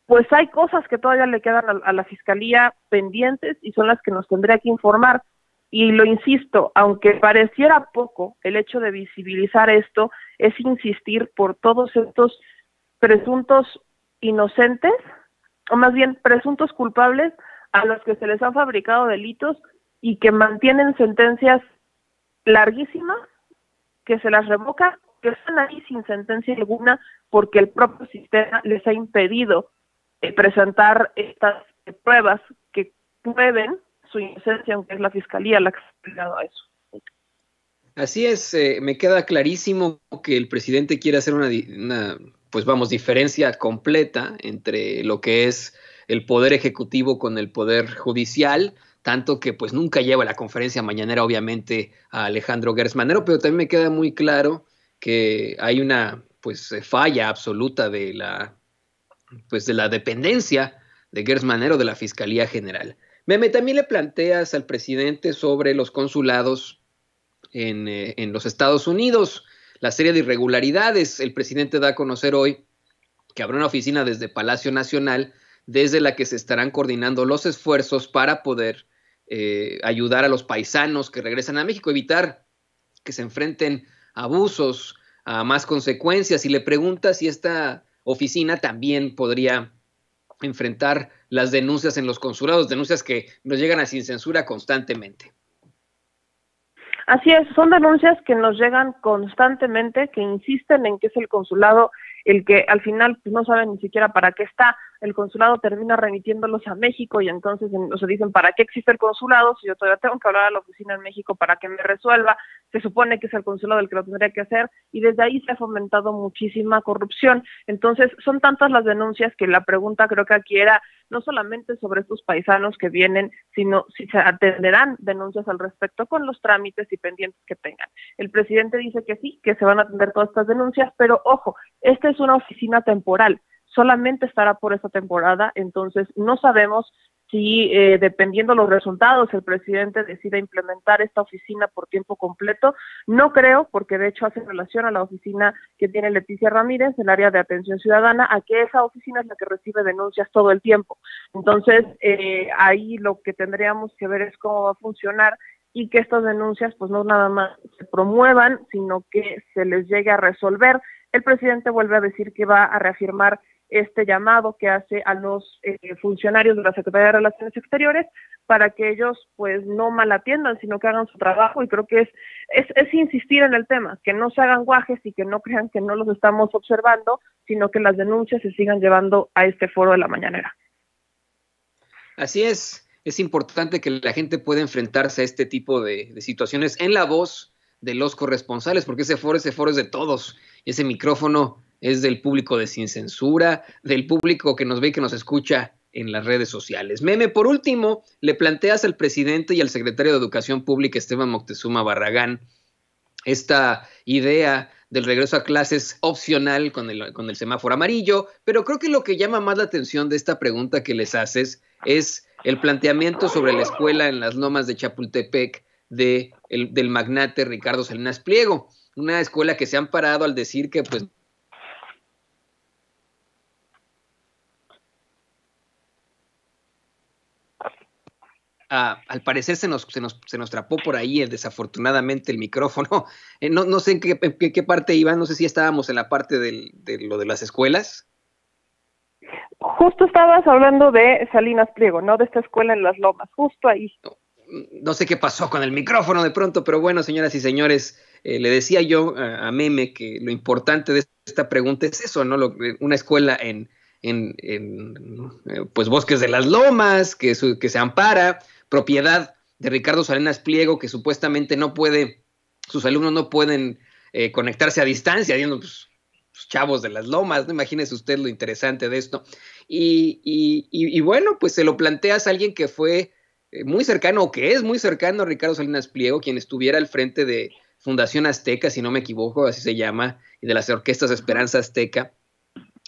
pues hay cosas que todavía le quedan a la fiscalía pendientes y son las que nos tendría que informar. Y lo insisto, aunque pareciera poco el hecho de visibilizar esto, es insistir por todos estos presuntos inocentes, o más bien presuntos culpables, a los que se les han fabricado delitos y que mantienen sentencias larguísimas, que se las revoca, que están ahí sin sentencia alguna, porque el propio sistema les ha impedido presentar estas pruebas que prueben su inocencia, aunque es la fiscalía la que se ha obligado a eso. Así es, me queda clarísimo que el presidente quiere hacer una diferencia completa entre lo que es el poder ejecutivo con el poder judicial, tanto que pues nunca lleva la conferencia mañanera obviamente a Alejandro Gertz Manero, pero también me queda muy claro que hay una falla absoluta de la dependencia de Gertz Manero de la Fiscalía General. Meme, también le planteas al presidente sobre los consulados en los Estados Unidos, la serie de irregularidades. El presidente da a conocer hoy que habrá una oficina desde Palacio Nacional desde la que se estarán coordinando los esfuerzos para poder ayudar a los paisanos que regresan a México, evitar que se enfrenten a abusos, a más consecuencias, y le pregunta si esta oficina también podría enfrentar las denuncias en los consulados, denuncias que nos llegan a Sin Censura constantemente. Así es, son denuncias que nos llegan constantemente, que insisten en que es el consulado el que al final pues, no saben ni siquiera para qué está. El consulado termina remitiéndolos a México y entonces se dicen, ¿para qué existe el consulado? Si yo todavía tengo que hablar a la oficina en México para que me resuelva, se supone que es el consulado el que lo tendría que hacer, y desde ahí se ha fomentado muchísima corrupción. Entonces, son tantas las denuncias que la pregunta creo que aquí era no solamente sobre estos paisanos que vienen, sino si se atenderán denuncias al respecto con los trámites y pendientes que tengan. El presidente dice que sí, que se van a atender todas estas denuncias, pero ojo, esta es una oficina temporal, solamente estará por esta temporada, entonces no sabemos si dependiendo los resultados el presidente decida implementar esta oficina por tiempo completo. No creo, porque de hecho hace relación a la oficina que tiene Leticia Ramírez, el área de atención ciudadana, a que esa oficina es la que recibe denuncias todo el tiempo. Entonces ahí lo que tendríamos que ver es cómo va a funcionar y que estas denuncias pues no nada más se promuevan, sino que se les llegue a resolver. El presidente vuelve a decir que va a reafirmar este llamado que hace a los funcionarios de la Secretaría de Relaciones Exteriores para que ellos pues no malatiendan, sino que hagan su trabajo, y creo que es insistir en el tema, que no se hagan guajes y que no crean que no los estamos observando, sino que las denuncias se sigan llevando a este foro de la mañanera. Así es importante que la gente pueda enfrentarse a este tipo de situaciones en la voz de los corresponsales, porque ese foro es de todos, ese micrófono es del público de Sin Censura, del público que nos ve y que nos escucha en las redes sociales. Meme, por último, le planteas al presidente y al secretario de Educación Pública, Esteban Moctezuma Barragán, esta idea del regreso a clases opcional con el semáforo amarillo, pero creo que lo que llama más la atención de esta pregunta que les haces es el planteamiento sobre la escuela en las lomas de Chapultepec del magnate Ricardo Salinas Pliego, una escuela que se han parado al decir que pues al parecer se nos trapó por ahí desafortunadamente el micrófono. No sé en qué parte iba, no sé si estábamos en la parte de lo de las escuelas. Justo estabas hablando de Salinas Pliego, ¿no? De esta escuela en Las Lomas, justo ahí. No sé qué pasó con el micrófono de pronto, pero bueno, señoras y señores, le decía yo a Meme que lo importante de esta pregunta es eso, ¿no? Una escuela pues Bosques de las Lomas, que se ampara, propiedad de Ricardo Salinas Pliego, que supuestamente sus alumnos no pueden conectarse a distancia, diciendo, pues chavos de las Lomas, ¿no? Imagínese usted lo interesante de esto. Y bueno, pues se lo planteas a alguien que fue muy cercano, o que es muy cercano a Ricardo Salinas Pliego, quien estuviera al frente de Fundación Azteca, si no me equivoco, así se llama, y de las orquestas Esperanza Azteca,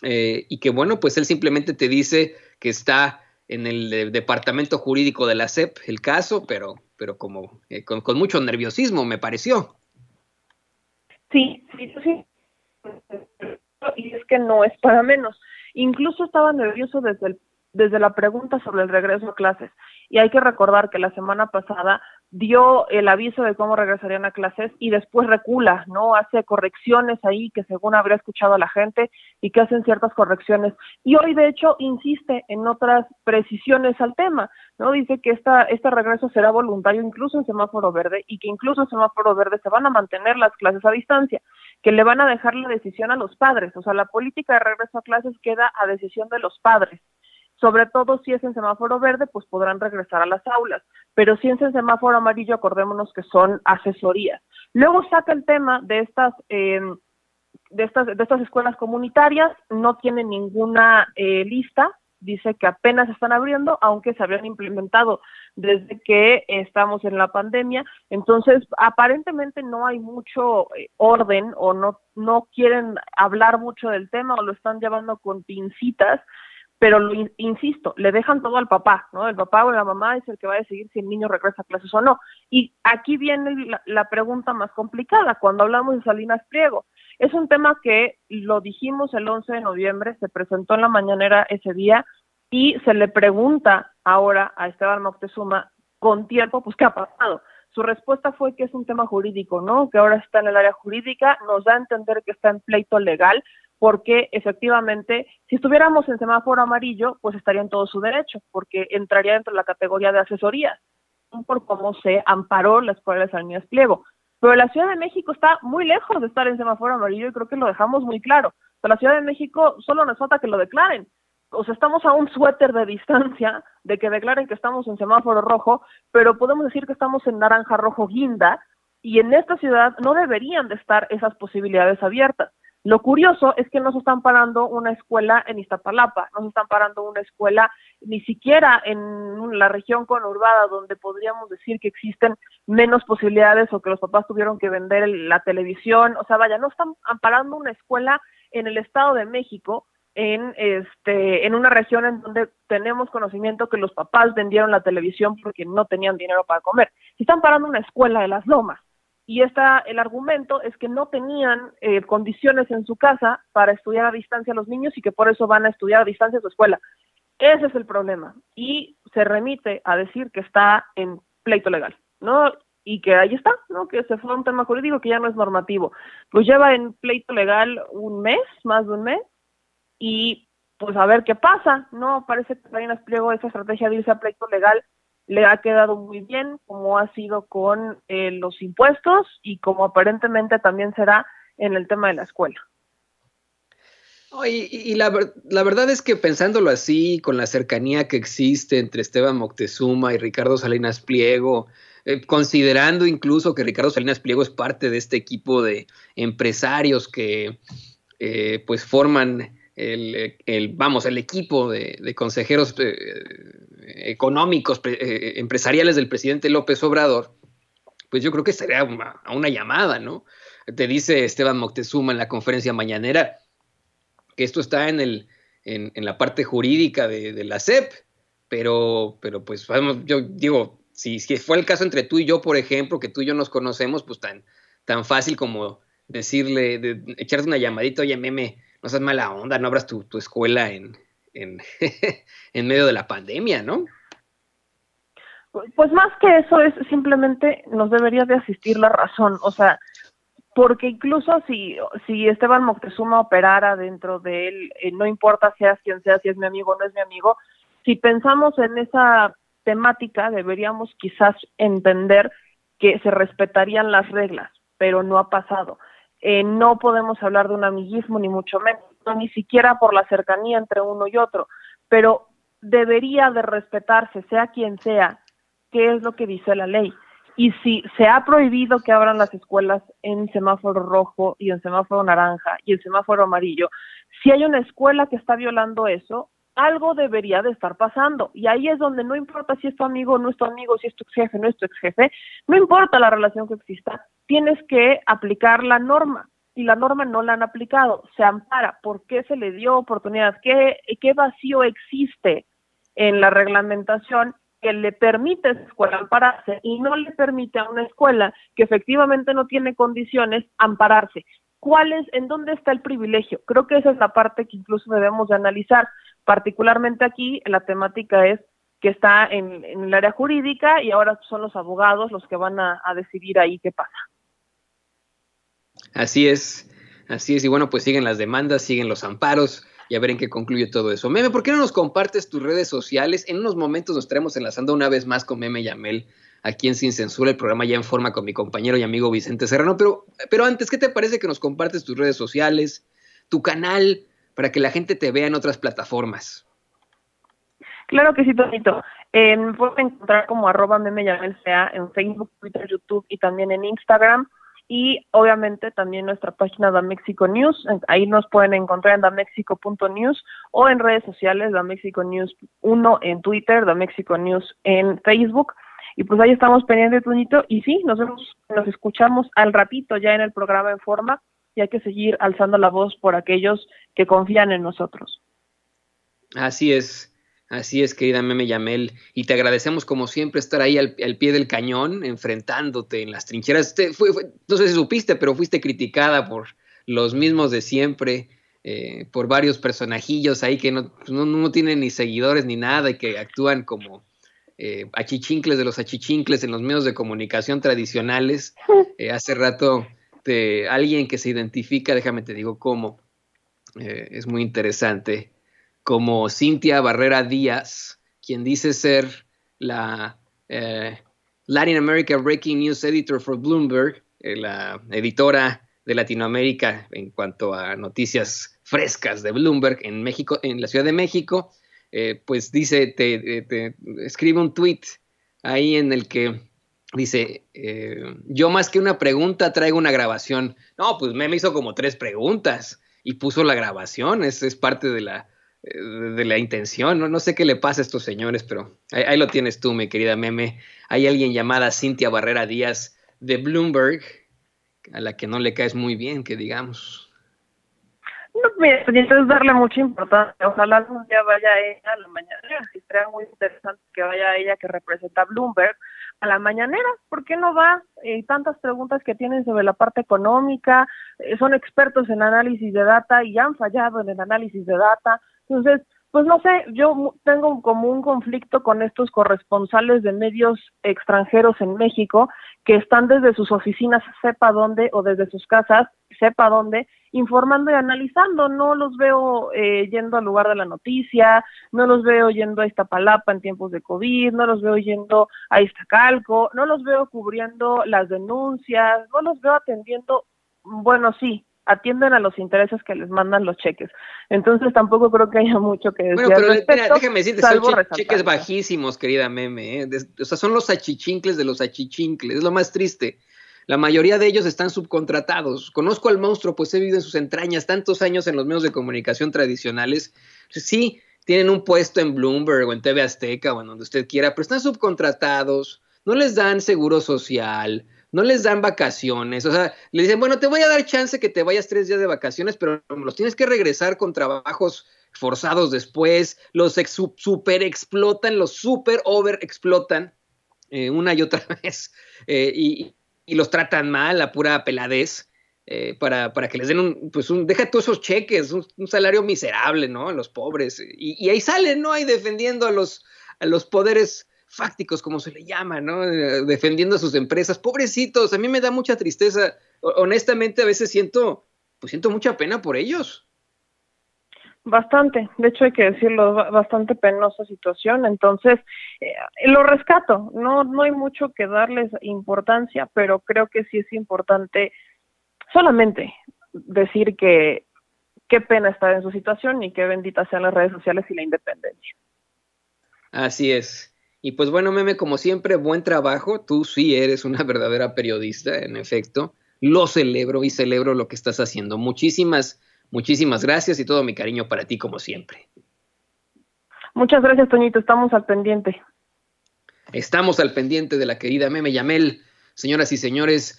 y que bueno, pues él simplemente te dice que está en el departamento jurídico de la SEP el caso, pero como con mucho nerviosismo, me pareció. Sí. Y es que no es para menos. Incluso estaba nervioso desde la pregunta sobre el regreso a clases. Y hay que recordar que la semana pasada dio el aviso de cómo regresarían a clases y después recula, ¿no? Hace correcciones ahí que según habría escuchado a la gente y que hacen ciertas correcciones. Y hoy, de hecho, insiste en otras precisiones al tema, ¿no? Dice que este regreso será voluntario incluso en semáforo verde y que incluso en semáforo verde se van a mantener las clases a distancia, que le van a dejar la decisión a los padres. O sea, la política de regreso a clases queda a decisión de los padres. Sobre todo si es en semáforo verde, pues podrán regresar a las aulas, pero si es en semáforo amarillo, acordémonos que son asesorías. Luego saca el tema de estas escuelas comunitarias, no tiene ninguna lista, dice que apenas están abriendo, aunque se habían implementado desde que estamos en la pandemia. Entonces aparentemente no hay mucho orden, o no quieren hablar mucho del tema, o lo están llevando con pincitas. Pero insisto, le dejan todo al papá, ¿no? El papá o la mamá es el que va a decidir si el niño regresa a clases o no. Y aquí viene la pregunta más complicada cuando hablamos de Salinas Pliego. Es un tema que lo dijimos el 11 de noviembre, se presentó en la mañanera ese día y se le pregunta ahora a Esteban Moctezuma con tiempo, pues, ¿qué ha pasado? Su respuesta fue que es un tema jurídico, ¿no? Que ahora está en el área jurídica, nos da a entender que está en pleito legal, porque efectivamente, si estuviéramos en semáforo amarillo, pues estaría en todo su derecho, porque entraría dentro de la categoría de asesorías, por cómo se amparó la escuela de Salinas Pliego. Pero la Ciudad de México está muy lejos de estar en semáforo amarillo y creo que lo dejamos muy claro. O sea, la Ciudad de México solo nos falta que lo declaren. O sea, estamos a un suéter de distancia de que declaren que estamos en semáforo rojo, pero podemos decir que estamos en naranja rojo guinda, y en esta ciudad no deberían de estar esas posibilidades abiertas. Lo curioso es que no se están parando una escuela en Iztapalapa, no se están parando una escuela ni siquiera en la región conurbada, donde podríamos decir que existen menos posibilidades o que los papás tuvieron que vender la televisión. O sea, vaya, no están amparando una escuela en el Estado de México, en una región en donde tenemos conocimiento que los papás vendieron la televisión porque no tenían dinero para comer. Se están parando una escuela de Las Lomas. Y el argumento es que no tenían condiciones en su casa para estudiar a distancia a los niños y que por eso van a estudiar a distancia a su escuela. Ese es el problema. Y se remite a decir que está en pleito legal, ¿no? Y que ahí está, ¿no? Que se fue un tema jurídico que ya no es normativo. Pues lleva en pleito legal un mes, más de un mes, y pues a ver qué pasa, ¿no? Parece que Salinas Pliego esa estrategia de irse a pleito legal le ha quedado muy bien, como ha sido con los impuestos y como aparentemente también será en el tema de la escuela. Y la verdad es que pensándolo así, con la cercanía que existe entre Esteban Moctezuma y Ricardo Salinas Pliego, considerando incluso que Ricardo Salinas Pliego es parte de este equipo de empresarios que pues forman el equipo de consejeros económicos, empresariales del presidente López Obrador, pues yo creo que sería a una llamada, ¿no? Te dice Esteban Moctezuma en la conferencia mañanera que esto está en la parte jurídica de la SEP, pero pues vamos, yo digo, si fue el caso entre tú y yo, por ejemplo, que tú y yo nos conocemos, pues tan fácil como decirle, echarte una llamadita, oye, Meme, no seas mala onda, no abras tu escuela en medio de la pandemia, ¿no? Pues más que eso, es simplemente nos debería de asistir la razón. O sea, porque incluso si Esteban Moctezuma operara dentro de él, no importa seas quien sea, si es mi amigo o no es mi amigo, si pensamos en esa temática, deberíamos quizás entender que se respetarían las reglas, pero no ha pasado. No podemos hablar de un amiguismo, ni mucho menos, ni siquiera por la cercanía entre uno y otro, pero debería de respetarse, sea quien sea, qué es lo que dice la ley. Y si se ha prohibido que abran las escuelas en semáforo rojo y en semáforo naranja y en semáforo amarillo, si hay una escuela que está violando eso, algo debería de estar pasando. Y ahí es donde no importa si es tu amigo o no es tu amigo, si es tu ex jefe o no es tu ex jefe, no importa la relación que exista, tienes que aplicar la norma. Y la norma no la han aplicado, se ampara. ¿Por qué se le dio oportunidad? ¿Qué vacío existe en la reglamentación que le permite a esa escuela ampararse y no le permite a una escuela que efectivamente no tiene condiciones ampararse? ¿En dónde está el privilegio? Creo que esa es la parte que incluso debemos de analizar. Particularmente aquí la temática es que está en el área jurídica y ahora son los abogados los que van a decidir ahí qué pasa. Así es, y bueno, pues siguen las demandas, siguen los amparos, y a ver en qué concluye todo eso. Meme, ¿por qué no nos compartes tus redes sociales? En unos momentos nos estaremos enlazando una vez más con Meme Yamel, aquí en Sin Censura, el programa ya en forma con mi compañero y amigo Vicente Serrano, pero antes, ¿qué te parece que nos compartes tus redes sociales, tu canal, para que la gente te vea en otras plataformas? Claro que sí, Tonito. Me pueden encontrar como @memeyamelca en Facebook, Twitter, YouTube y también en Instagram. Y obviamente también nuestra página Da Mexico News, ahí nos pueden encontrar en damexico.news o en redes sociales, Da Mexico News 1 en Twitter, Da Mexico News en Facebook, y pues ahí estamos pendientes, Toñito, y sí, nos escuchamos al ratito ya en el programa En Forma, y hay que seguir alzando la voz por aquellos que confían en nosotros. Así es, querida Meme Yamel, y te agradecemos como siempre estar ahí al pie del cañón, enfrentándote en las trincheras. No sé si supiste, pero fuiste criticada por los mismos de siempre, por varios personajillos ahí que no tienen ni seguidores ni nada y que actúan como achichincles de los achichincles en los medios de comunicación tradicionales. Hace rato alguien que se identifica, déjame te digo cómo, es muy interesante, como Cintia Barrera Díaz, quien dice ser la Latin America Breaking News Editor for Bloomberg, la editora de Latinoamérica en cuanto a noticias frescas de Bloomberg en México, en la Ciudad de México, pues dice, te escribe un tweet ahí en el que dice, yo más que una pregunta traigo una grabación. No, pues me hizo como 3 preguntas y puso la grabación, es parte de la intención, no sé qué le pasa a estos señores, pero ahí lo tienes tú, mi querida Meme. Hay alguien llamada Cintia Barrera Díaz de Bloomberg, a la que no le caes muy bien, que digamos. No, mira, entonces darle mucha importancia. Ojalá algún día vaya ella a la mañanera. Sería muy interesante que vaya ella, que representa a Bloomberg, a la mañanera. ¿Por qué no va? Tantas preguntas que tienen sobre la parte económica, son expertos en análisis de data y han fallado en el análisis de data. Entonces, pues no sé, yo tengo como un conflicto con estos corresponsales de medios extranjeros en México que están desde sus oficinas, sepa dónde, o desde sus casas, sepa dónde, informando y analizando. No los veo yendo al lugar de la noticia, no los veo yendo a Iztapalapa en tiempos de COVID, no los veo yendo a Iztacalco, no los veo cubriendo las denuncias, no los veo atendiendo, bueno, sí, atienden a los intereses que les mandan los cheques. Entonces tampoco creo que haya mucho que decir. Bueno, pero al respecto, déjame decirte, son cheques bajísimos, querida Meme, o sea, son los achichincles de los achichincles, es lo más triste. La mayoría de ellos están subcontratados. Conozco al monstruo, pues he vivido en sus entrañas tantos años en los medios de comunicación tradicionales. Sí, tienen un puesto en Bloomberg o en TV Azteca o en donde usted quiera, pero están subcontratados, no les dan seguro social, no les dan vacaciones, o sea, le dicen, bueno, te voy a dar chance que te vayas 3 días de vacaciones, pero los tienes que regresar con trabajos forzados después, los super explotan, los super over explotan una y otra vez, y los tratan mal, a pura peladez, para que les den deja todos esos cheques, un salario miserable, ¿no? A los pobres, y ahí salen, ¿no? Ahí defendiendo a los poderes fácticos, como se le llama, ¿no? Defendiendo a sus empresas. Pobrecitos, a mí me da mucha tristeza. honestamente a veces siento mucha pena por ellos. Bastante, de hecho hay que decirlo, bastante penosa situación, entonces lo rescato, no hay mucho que darles importancia, pero creo que sí es importante solamente decir que qué pena estar en su situación y qué benditas sean las redes sociales y la independencia. Así es. Y pues bueno, Meme, como siempre, buen trabajo, tú sí eres una verdadera periodista, en efecto, lo celebro y celebro lo que estás haciendo. Muchísimas gracias y todo mi cariño para ti como siempre. Muchas gracias, Toñito, estamos al pendiente. Estamos al pendiente de la querida Meme Yamel. Señoras y señores,